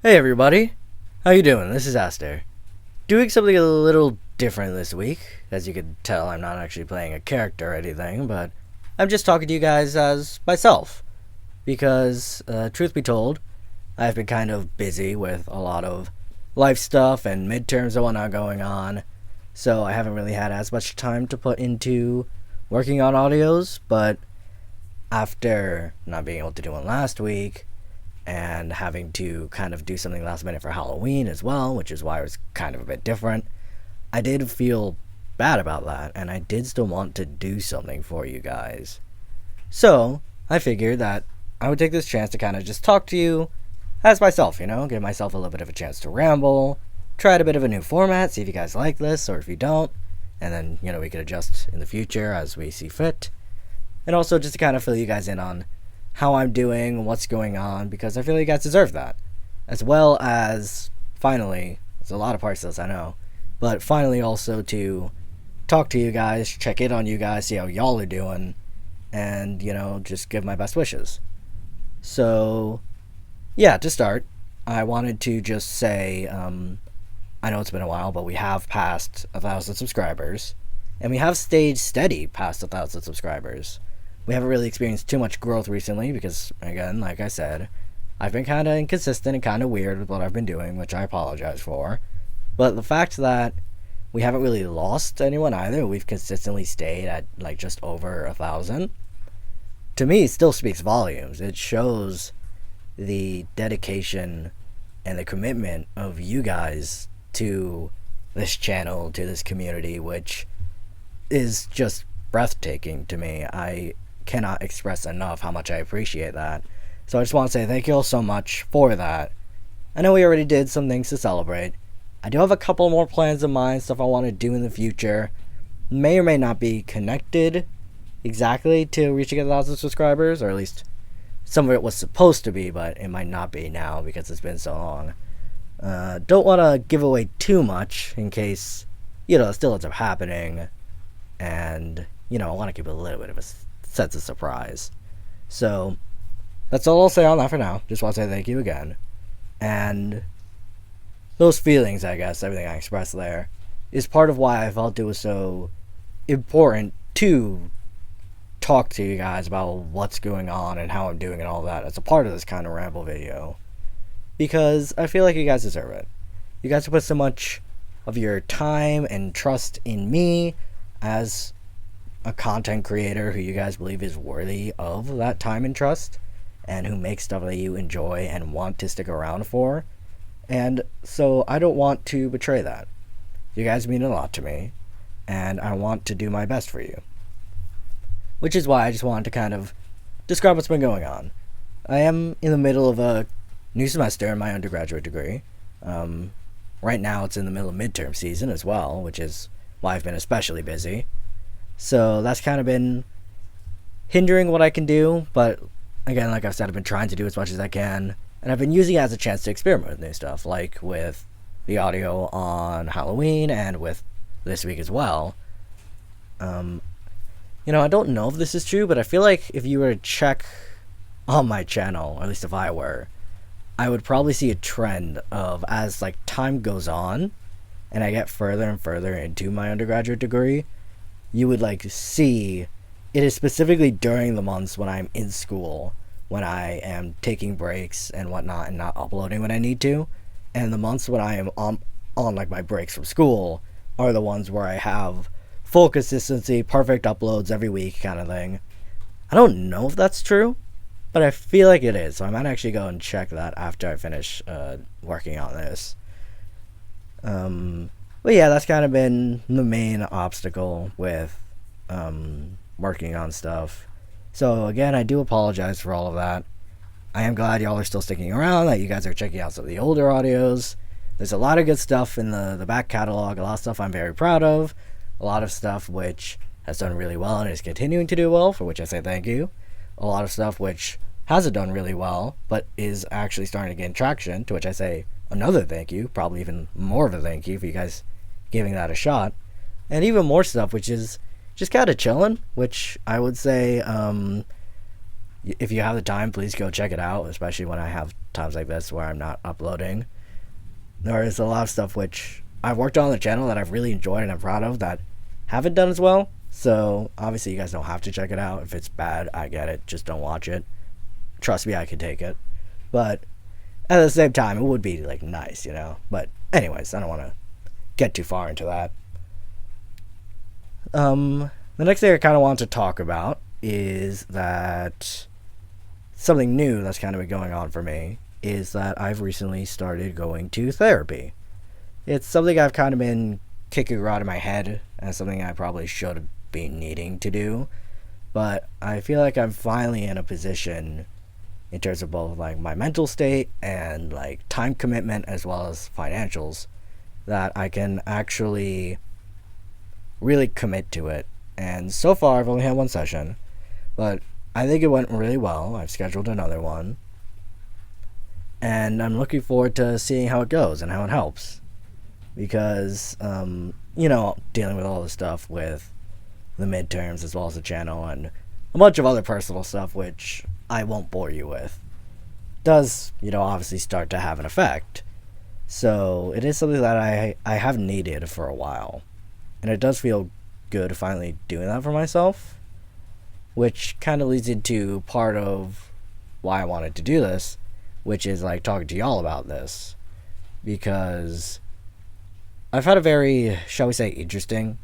Hey everybody, how you doing? This is Aster. Doing something a little different this week. As you can tell, I'm not actually playing a character or anything, but I'm just talking to you guys as myself. Because, truth be told, I've been kind of busy with a lot of life stuff and midterms and whatnot going on, so I haven't really had as much time to put into working on audios, but after not being able to do one last week, and having to kind of do something last minute for Halloween as well, which is why it was kind of a bit different, I did feel bad about that, and I did still want to do something for you guys. So, I figured that I would take this chance to kind of just talk to you as myself, give myself a little bit of a chance to ramble, try out a bit of a new format, see if you guys like this, or if you don't, and then, we could adjust in the future as we see fit. And also just to kind of fill you guys in on how I'm doing, what's going on, because I feel you guys deserve that. As well as, finally, there's a lot of parts of this, I know, but finally also to talk to you guys, check in on you guys, see how y'all are doing, and, just give my best wishes. So, yeah, to start, I wanted to just say, I know it's been a while, but we have passed 1,000 subscribers, and we have stayed steady past 1,000 subscribers. We haven't really experienced too much growth recently because, again, like I said, I've been kind of inconsistent and kind of weird with what I've been doing, which I apologize for. But the fact that we haven't really lost anyone either, we've consistently stayed at just over 1,000, to me still speaks volumes. It shows the dedication and the commitment of you guys to this channel, to this community, which is just breathtaking to me. I cannot express enough how much I appreciate that. So I just want to say thank you all so much for that. I know we already did some things to celebrate. I do have a couple more plans in mind, stuff I want to do in the future. May or may not be connected exactly to reaching 1,000 subscribers, or at least some of it was supposed to be, but it might not be now because it's been so long. Don't want to give away too much in case, it still ends up happening. And, I want to keep a little bit of a sense of surprise. So, that's all I'll say on that for now. Just want to say thank you again. And those feelings, I guess, everything I expressed there, is part of why I felt it was so important to talk to you guys about what's going on and how I'm doing and all that as a part of this kind of ramble video. Because I feel like you guys deserve it. You guys have put so much of your time and trust in me as a content creator who you guys believe is worthy of that time and trust, and who makes stuff that you enjoy and want to stick around for. And so I don't want to betray that. You guys mean a lot to me, and I want to do my best for you. Which is why I just wanted to kind of describe what's been going on. I am in the middle of a new semester in my undergraduate degree. Right now it's in the middle of midterm season as well, which is why I've been especially busy. So that's kind of been hindering what I can do, but again, like I've said, I've been trying to do as much as I can, and I've been using it as a chance to experiment with new stuff, like with the audio on Halloween and with this week as well. I don't know if this is true, but I feel like if you were to check on my channel, or at least if I were, I would probably see a trend of, as time goes on and I get further and further into my undergraduate degree, you would see it is specifically during the months when I'm in school, when I am taking breaks and whatnot and not uploading when I need to, and the months when I am on my breaks from school are the ones where I have full consistency, perfect uploads every week kind of thing. I don't know if that's true, but I feel like it is, so I might actually go and check that after I finish working on this. But yeah, that's kind of been the main obstacle with working on stuff. So again, I do apologize for all of that. I am glad y'all are still sticking around, that you guys are checking out some of the older audios. There's a lot of good stuff in the back catalog, a lot of stuff I'm very proud of, a lot of stuff which has done really well and is continuing to do well, for which I say thank you. A lot of stuff which hasn't done really well, but is actually starting to gain traction, to which I say another thank you, probably even more of a thank you for you guys giving that a shot. And even more stuff which is just kind of chilling, which I would say if you have the time, please go check it out, especially when I have times like this where I'm not uploading. There is a lot of stuff which I've worked on the channel that I've really enjoyed and I'm proud of that haven't done as well. So obviously you guys don't have to check it out. If it's bad, I get it. Just don't watch it. Trust me, I could take it. But at the same time, it would be like nice, you know. But anyways, I don't want to get too far into that. The next thing I kind of want to talk about is that something new that's kind of been going on for me is that I've recently started going to therapy. It's something I've kind of been kicking around in my head and something I probably should be needing to do, but I feel like I'm finally in a position in terms of both like my mental state and like time commitment as well as financials that I can actually really commit to it. And so far I've only had one session, but I think it went really well. I've scheduled another one and I'm looking forward to seeing how it goes and how it helps, because you know, dealing with all the stuff with the midterms as well as the channel and a bunch of other personal stuff which I won't bore you with does, you know, obviously start to have an effect. So it is something that I have needed for a while, and it does feel good finally doing that for myself, which kind of leads into part of why I wanted to do this, which is like talking to y'all about this, because I've had a very, shall we say, interesting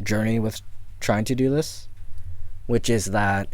journey with trying to do this, which is that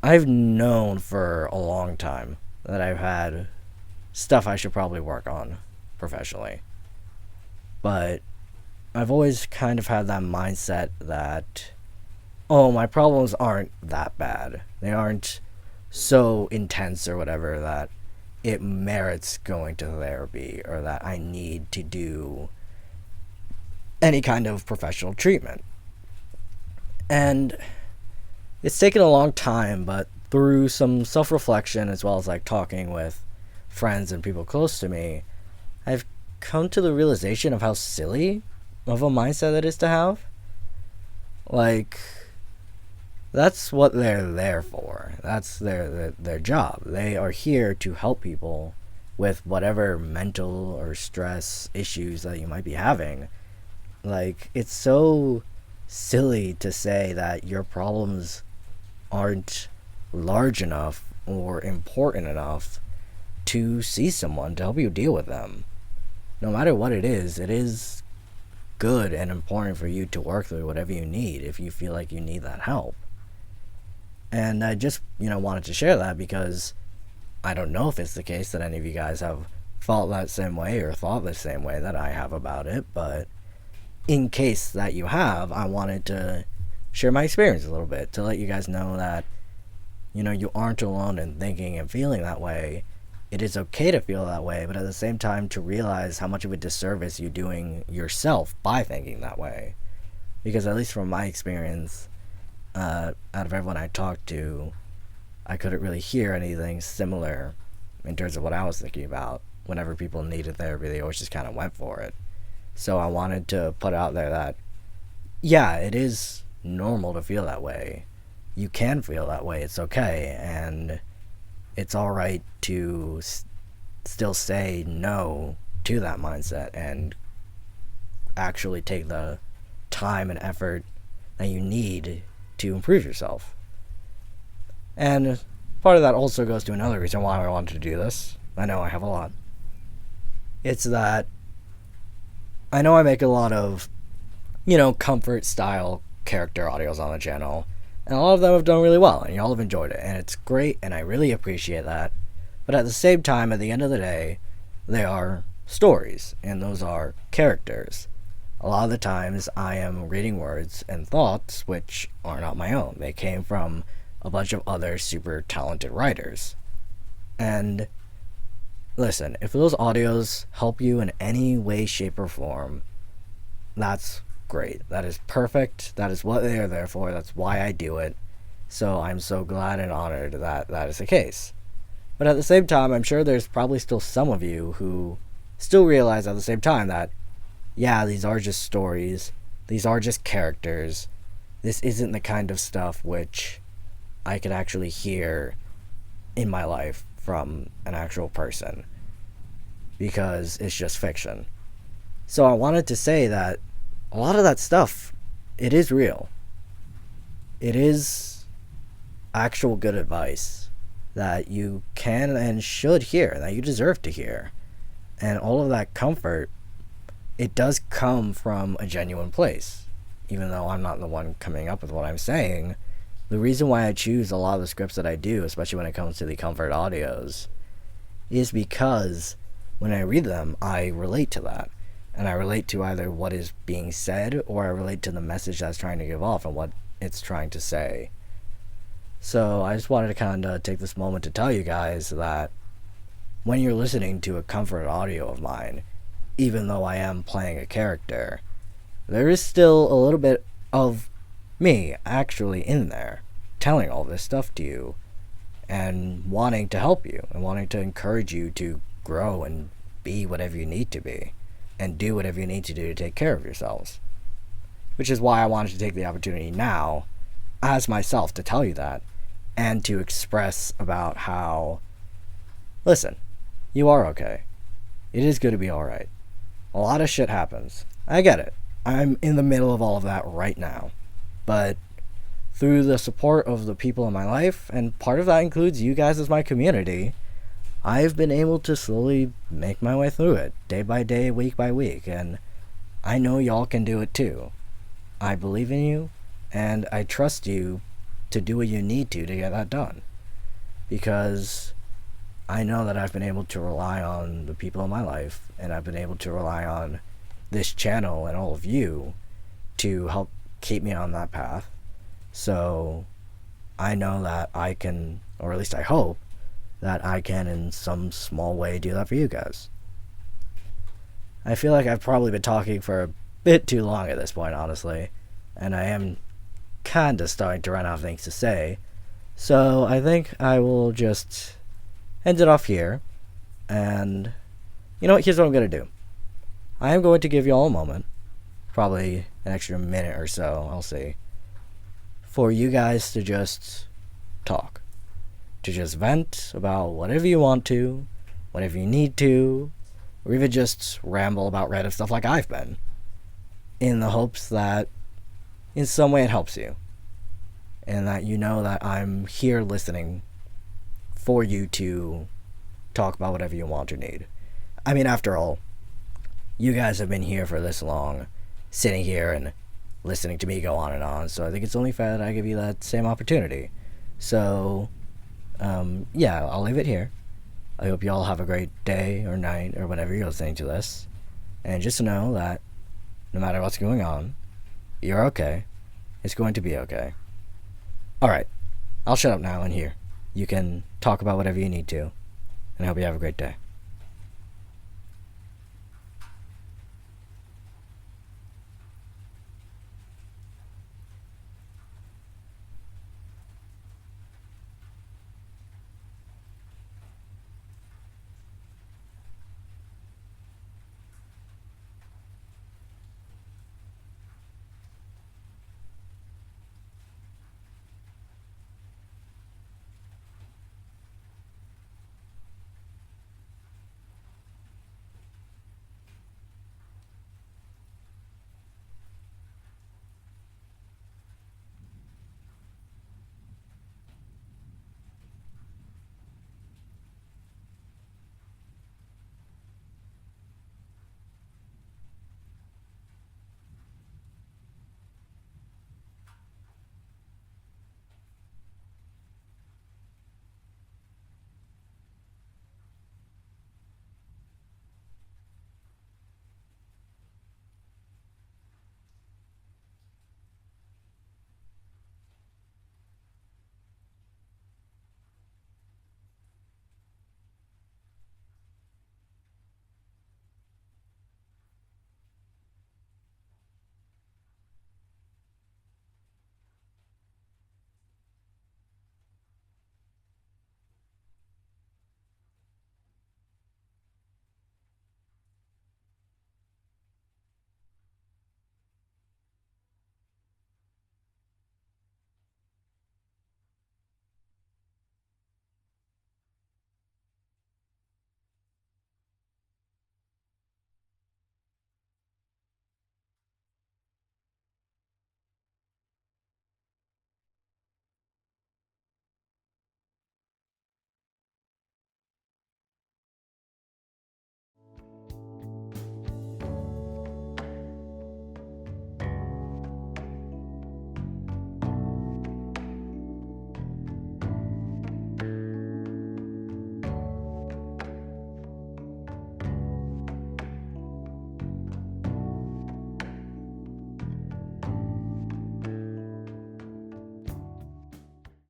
I've known for a long time that I've had stuff I should probably work on professionally, but I've always kind of had that mindset that, oh, my problems aren't that bad. They aren't so intense or whatever that it merits going to therapy or that I need to do any kind of professional treatment. And it's taken a long time, but through some self-reflection as well as like talking with friends and people close to me, I've come to the realization of how silly of a mindset it is to have. Like, that's what they're there for. That's their job. They are here to help people with whatever mental or stress issues that you might be having. Like, it's so silly to say that your problems aren't large enough or important enough to see someone to help you deal with them. No matter what it is good and important for you to work through whatever you need if you feel like you need that help. And I just, you know, wanted to share that because I don't know if it's the case that any of you guys have felt that same way or thought the same way that I have about it, but in case that you have, I wanted to share my experience a little bit to let you guys know that, you know, you aren't alone in thinking and feeling that way. It is okay to feel that way, but at the same time to realize how much of a disservice you're doing yourself by thinking that way. Because at least from my experience, out of everyone I talked to, I couldn't really hear anything similar in terms of what I was thinking about. Whenever people needed therapy, they always just kind of went for it. So I wanted to put out there that, yeah, it is normal to feel that way. You can feel that way. It's okay. And it's all right to still say no to that mindset and actually take the time and effort that you need to improve yourself. And part of that also goes to another reason why I wanted to do this. I know I have a lot. It's that I know I make a lot of, you know, comfort style character audios on the channel, and a lot of them have done really well, and y'all have enjoyed it, and it's great, and I really appreciate that. But at the same time, at the end of the day, they are stories, and those are characters. A lot of the times, I am reading words and thoughts which are not my own. They came from a bunch of other super talented writers. And listen, if those audios help you in any way, shape, or form, that's great. That is perfect. That is what they are there for. That's why I do it. So I'm so glad and honored that that is the case. But at the same time, I'm sure there's probably still some of you who still realize at the same time that, yeah, these are just stories. These are just characters. This isn't the kind of stuff which I could actually hear in my life from an actual person, because it's just fiction. So I wanted to say that a lot of that stuff, it is real. It is actual good advice that you can and should hear, that you deserve to hear. And all of that comfort, it does come from a genuine place. Even though I'm not the one coming up with what I'm saying, the reason why I choose a lot of the scripts that I do, especially when it comes to the comfort audios, is because when I read them, I relate to that. And I relate to either what is being said, or I relate to the message that's trying to give off and what it's trying to say. So I just wanted to kind of take this moment to tell you guys that when you're listening to a comfort audio of mine, even though I am playing a character, there is still a little bit of me actually in there, telling all this stuff to you, and wanting to help you, and wanting to encourage you to grow and be whatever you need to be, and do whatever you need to do to take care of yourselves. Which is why I wanted to take the opportunity now, as myself, to tell you that, and to express about how, listen, you are okay. It is good to be alright. A lot of shit happens. I get it. I'm in the middle of all of that right now. But through the support of the people in my life, and part of that includes you guys as my community, I've been able to slowly make my way through it, day by day, week by week, and I know y'all can do it too. I believe in you, and I trust you to do what you need to get that done. Because I know that I've been able to rely on the people in my life, and I've been able to rely on this channel and all of you to help keep me on that path. So I know that I can, or at least I hope, that I can in some small way do that for you guys. I feel like I've probably been talking for a bit too long at this point, honestly, and I am kinda starting to run out of things to say, so I think I will just end it off here. And you know what, here's what I'm gonna do. I am going to give you all a moment, probably an extra minute or so, I'll see, for you guys to just talk, to just vent about whatever you want to, whatever you need to, or even just ramble about Reddit stuff like I've been, in the hopes that in some way it helps you, and that you know that I'm here listening for you to talk about whatever you want or need. I mean, after all, you guys have been here for this long, sitting here and listening to me go on and on, so I think it's only fair that I give you that same opportunity. So, yeah, I'll leave it here. I hope you all have a great day or night or whenever you're listening to this. And just to know that no matter what's going on, you're okay. It's going to be okay. Alright, I'll shut up now and here. You can talk about whatever you need to, and I hope you have a great day.